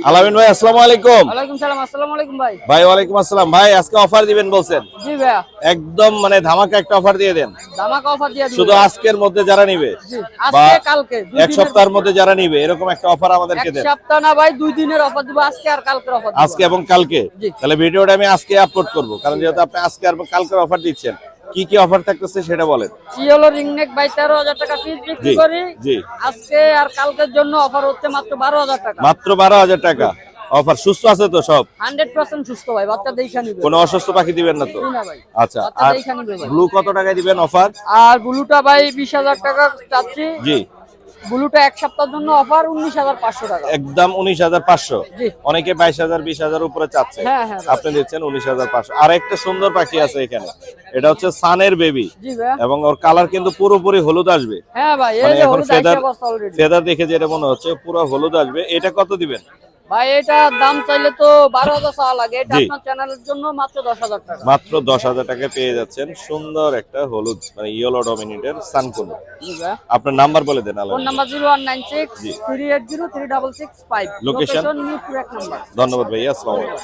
আলামিন ভাই আসসালামু আলাইকুম। ওয়ালাইকুম সালাম। আসসালামু আলাইকুম ভাই। ভাই ওয়ালাইকুম আসসালাম। ভাই আজকে অফার দিবেন বলছেন? জি ভাইয়া, একদম মানে ধামাকা একটা অফার দিয়ে দেন। ধামাকা অফার দিয়ে দিই। শুধু আজকের মধ্যে যারা নিবে জি, বা আজকে কালকে দুই এক দিনের সপ্তাহের মধ্যে যারা নিবে এরকম একটা অফার আমাদেরকে এক দেন। সপ্তাহ না ভাই, 2 দিনের অফার দিব। আজকে আর কালকের অফার দিব। আজকে এবং কালকে। জি। তাহলে ভিডিওটা আমি আজকে আপলোড করব, কারণ যেহেতু আপনি আজকে আর কালকের অফার দিচ্ছেন। কি কি অফার থাকতেছে সেটা বলেন। ইয়েলো রিংনেক ভাই 13,000 টাকা পিস বিক্রি জি করি। জি। আজকে আর কালকের জন্য অফার হচ্ছে মাত্র 12,000 টাকা। মাত্র 12,000 টাকা অফার। সুস্থ আছে তো সব? 100% সুস্থ ভাই, বাচ্চা দেইখা নিবে। কোনো অসুস্থ পাখি দিবেন না তো? না ভাই, আচ্ছা। বাচ্চা আর দেইখা নিবে ভাই। ব্লু কত টাকায় দিবেন অফার? আর ব্লুটা ভাই 20,000 টাকা চাচ্ছি। জি। ব্লুটা এক সপ্তাহের জন্য অফার 19,500 টাকা। একদম 19,500। জি। অনেকে 22,000 20,000 উপরে চাচ্ছে, হ্যাঁ, হ্যাঁ। আপনি দিচ্ছেন 19,500। আর একটা সুন্দর পাখি আছে এখানে, এটা হচ্ছে সানের বেবি। জি ভাই। এবং ওর কালার কিন্তু পুরোপুরি হলুদ আসবে। হ্যাঁ ভাই, এই মানে যে এখন হলুদ আইসা বস অলরেডি। ফেদার দেখে যেটা মনে হচ্ছে পুরো হলুদ আসবে। এটা কত দিবেন? ভাই এটা দাম চাইলে তো 12,000 চাওয়া লাগে। এটা জি। আপনার চ্যানেলের জন্য মাত্র 10,000 টাকা। মাত্র 10,000 টাকায় পেয়ে যাচ্ছেন সুন্দর একটা হলুদ মানে ইয়েলো ডমিনেটের সানকুন। জি ভাই। আপনার নাম্বার বলে দেন। ফোন নাম্বার 0196 জি। 380 3665। লোকেশন? মিরপুর 1 নাম্বার। ধন্যবাদ ভাইয়া, আসসালামু আলাইকুম।